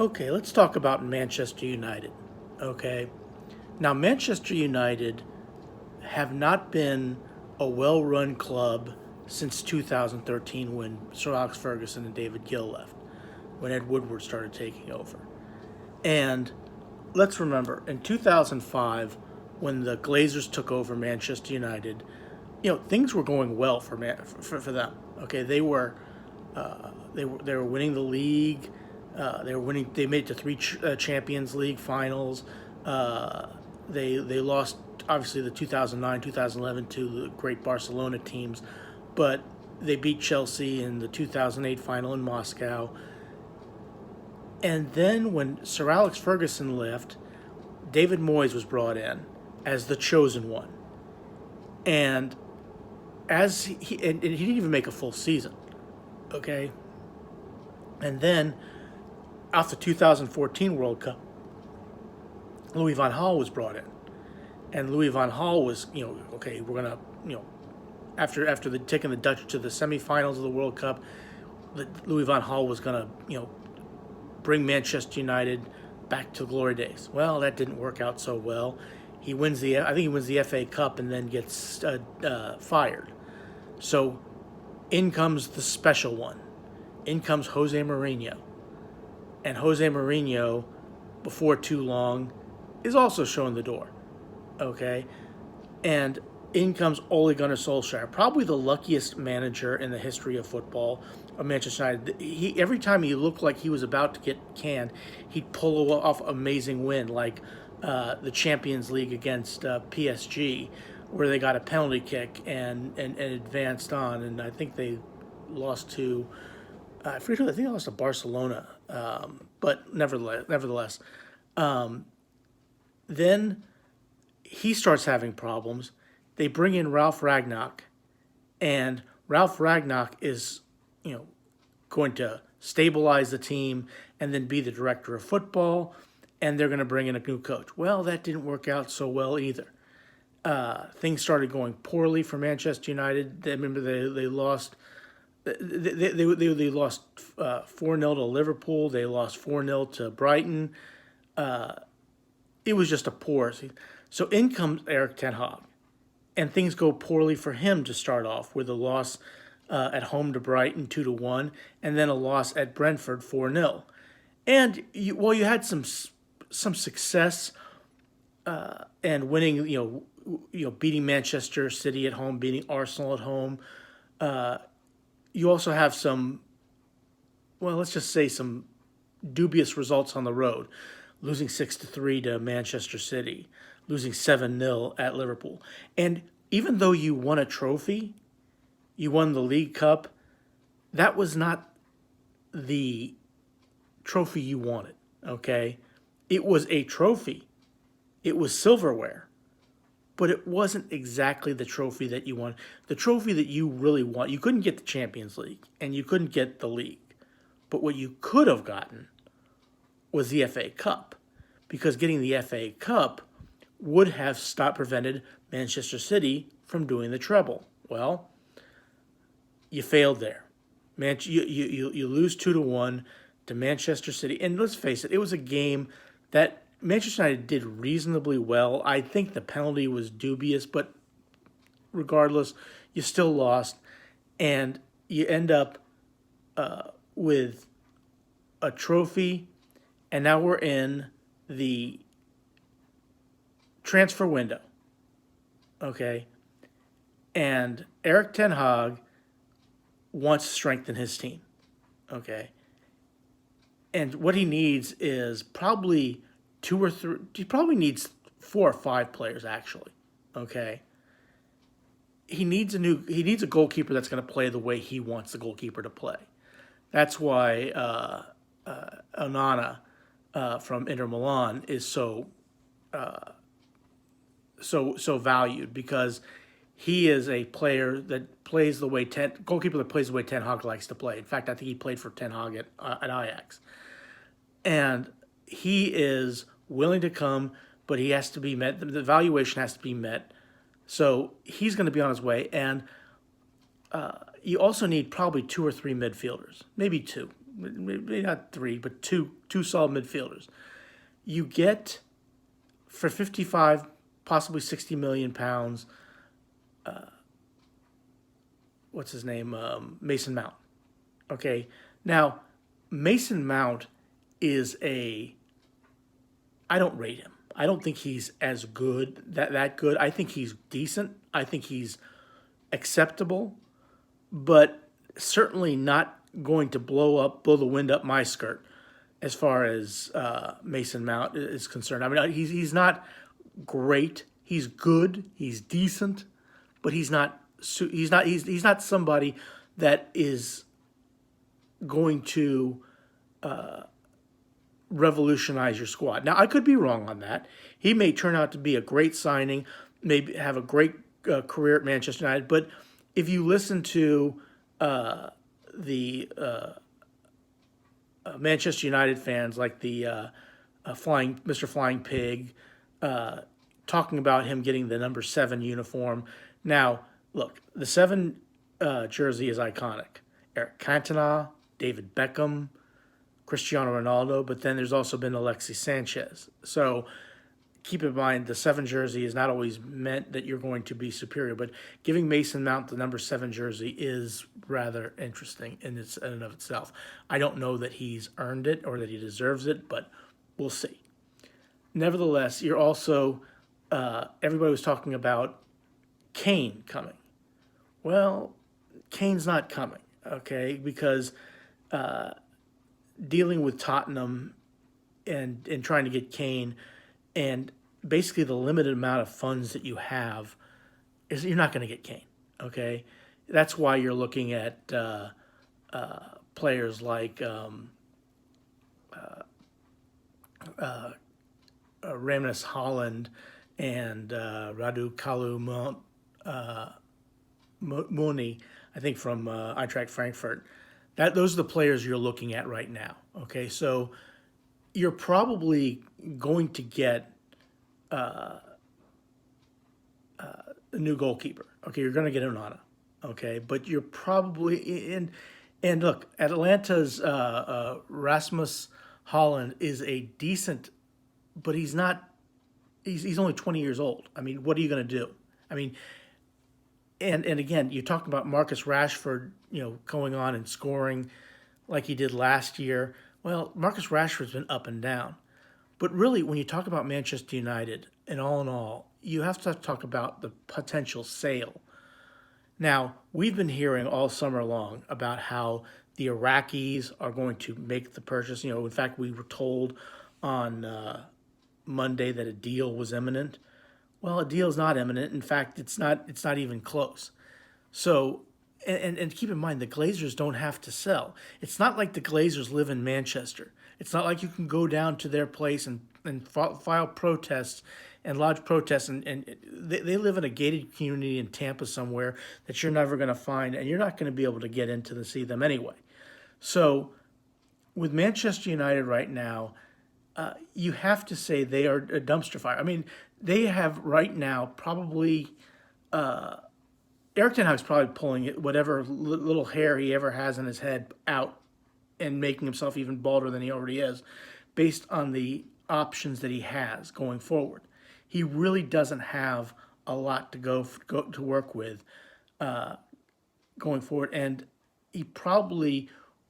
Okay, let's talk about Manchester United. Okay. Now, Manchester United have not been a well run club since 2013 when Sir Alex Ferguson and David Gill left, when Ed Woodward started taking over. And let's remember, in 2005, when the Glazers took over Manchester United, things were going well for them. Okay, they were winning the league. They were winning. They made it to three Champions League finals. Uh, they lost obviously the 2009, 2011 to the great Barcelona teams, but they beat Chelsea in the 2008 final in Moscow. And then when Sir Alex Ferguson left, David Moyes was brought in as the chosen one, and he didn't even make a full season. Okay, and then after 2014 World Cup, Louis van Gaal was brought in, and Louis van Gaal was, okay, we're gonna, after the taking the Dutch to the semifinals of the World Cup, Louis van Gaal was gonna, bring Manchester United back to glory days. Well, that didn't work out so well. I think he wins the FA Cup and then gets fired. So in comes the special one. In comes Jose Mourinho. And Jose Mourinho, before too long, is also showing the door. Okay? And in comes Ole Gunnar Solskjaer, probably the luckiest manager in the history of football, of Manchester United. Every time he looked like he was about to get canned, he'd pull off amazing win, like the Champions League against PSG, where they got a penalty kick and advanced on. And I think they lost to, I think they lost to Barcelona. But nevertheless, then he starts having problems. They bring in Ralph Ragnock, and Ralph Ragnock is, going to stabilize the team and then be the director of football, and they're going to bring in a new coach. Well, that didn't work out so well either. Things started going poorly for Manchester United. Remember, they lost. They lost 4-0 to Liverpool. They lost 4-0 to Brighton. It was just a poor. So in comes Eric Ten Hag, and things go poorly for him to start off with a loss at home to Brighton 2-1, and then a loss at Brentford 4-0. And you had some success and winning, beating Manchester City at home, beating Arsenal at home. You also have some, well, let's just say some dubious results on the road, losing 6-3 to Manchester City, losing 7-0 at Liverpool. And even though you won a trophy, you won the League Cup, that was not the trophy you wanted, okay? It was a trophy. It was silverware. But it wasn't exactly the trophy that you want. The trophy that you really want. You couldn't get the Champions League, and you couldn't get the league. But what you could have gotten was the FA Cup, because getting the FA Cup would have prevented Manchester City from doing the treble. Well, you failed there. You lose 2-1 to Manchester City, and let's face it, it was a game that Manchester United did reasonably well. I think the penalty was dubious, but regardless, you still lost, and you end up with a trophy, and now we're in the transfer window, okay? And Eric Ten Hag wants to strengthen his team, okay? And what he needs is probably two or three. He probably needs 4 or 5 players actually. Okay. He needs a goalkeeper that's going to play the way he wants the goalkeeper to play. That's why Onana from Inter Milan is so valued, because he is a player that plays the way goalkeeper that plays the way Ten Hag likes to play. In fact, I think he played for Ten Hag at Ajax, and he is willing to come, but he has to be met. The valuation has to be met, so he's going to be on his way. And you also need probably 2 or 3 midfielders, maybe 2, maybe not three, but two solid midfielders. You get for 55, possibly 60 million pounds. What's his name? Mason Mount. Okay, now Mason Mount is a. I don't rate him. I don't think he's as good that good. I think he's decent. I think he's acceptable, but certainly not going to blow the wind up my skirt as far as Mason Mount is concerned. I mean, he's not great. He's good. He's decent, but he's not somebody that is going to revolutionize your squad. Now, I could be wrong on that. He may turn out to be a great signing, maybe have a great career at Manchester United. But if you listen to the Manchester United fans, like the Mr. Flying Pig, talking about him getting the number 7 uniform. Now, look, the 7 jersey is iconic. Eric Cantona, David Beckham, Cristiano Ronaldo, but then there's also been Alexis Sanchez. So keep in mind, the 7 jersey is not always meant that you're going to be superior, but giving Mason Mount the number 7 jersey is rather interesting in and of itself. I don't know that he's earned it or that he deserves it, but we'll see. Nevertheless, you're also, everybody was talking about Kane coming. Well, Kane's not coming, okay, because dealing with Tottenham and trying to get Kane and basically the limited amount of funds that you have is you're not going to get Kane, okay? That's why you're looking at players like Rasmus Holland and Radu Kalumuni, I think from Eintracht Frankfurt. Those are the players you're looking at right now. Okay, so you're probably going to get a new goalkeeper. Okay, you're going to get Onana. Okay, but you're probably in. And look, Atlanta's Rasmus Holland is a decent, but he's not. He's only 20 years old. I mean, what are you going to do? I mean, and again, you talk about Marcus Rashford, going on and scoring like he did last year. Well, Marcus Rashford's been up and down. But really, when you talk about Manchester United, and all in all, you have to talk about the potential sale. Now, we've been hearing all summer long about how the Iraqis are going to make the purchase. In fact, we were told on Monday that a deal was imminent. Well, a deal is not imminent. In fact, it's not even close. So, and keep in mind, the Glazers don't have to sell. It's not like the Glazers live in Manchester. It's not like you can go down to their place and file protests and lodge protests. And they live in a gated community in Tampa somewhere that you're never going to find, and you're not going to be able to get into to see them anyway. So, with Manchester United right now, you have to say they are a dumpster fire. I mean, they have right now probably Erik ten Hag's probably pulling whatever little hair he ever has in his head out and making himself even balder than he already is, based on the options that he has going forward. He really doesn't have a lot to go to work with going forward, and he probably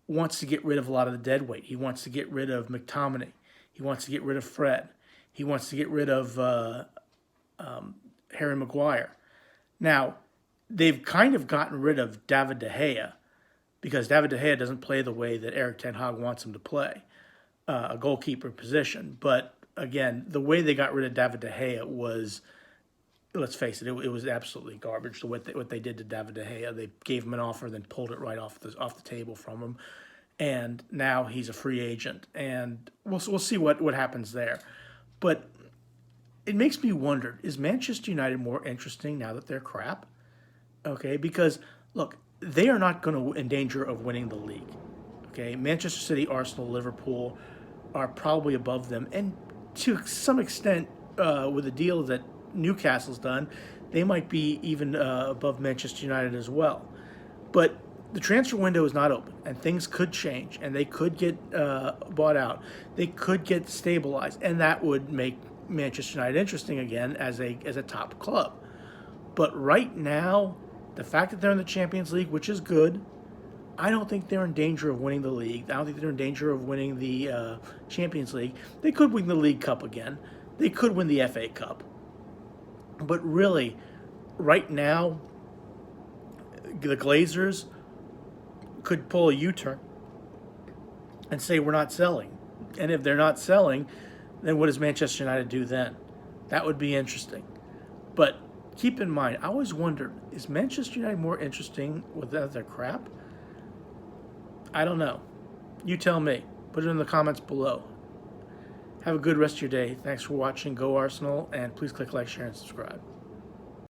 wants to get rid of a lot of the dead weight. He wants to get rid of McTominay. He wants to get rid of Fred. He wants to get rid of Harry Maguire. Now, they've kind of gotten rid of David De Gea because David De Gea doesn't play the way that Erik ten Hag wants him to play, a goalkeeper position. But again, the way they got rid of David De Gea was, let's face it, it was absolutely garbage. What they did to David De Gea, they gave him an offer, then pulled it right off the table from him. And now he's a free agent, and we'll see what happens there. But it makes me wonder, is Manchester United more interesting now that they're crap? Okay, because, look, they are not going to in danger of winning the league. Okay, Manchester City, Arsenal, Liverpool are probably above them. And to some extent, with the deal that Newcastle's done, they might be even above Manchester United as well. But the transfer window is not open, and things could change, and they could get bought out. They could get stabilized, and that would make Manchester United interesting again as a top club. But right now, the fact that they're in the Champions League, which is good, I don't think they're in danger of winning the league. I don't think they're in danger of winning the Champions League. They could win the League Cup again. They could win the FA Cup. But really, right now, the Glazers could pull a U-turn and say we're not selling. And if they're not selling, then what does Manchester United do then? That would be interesting. But keep in mind, I always wondered, is Manchester United more interesting without their crap? I don't know. You tell me. Put it in the comments below. Have a good rest of your day. Thanks for watching. Go Arsenal, and please click like, share, and subscribe.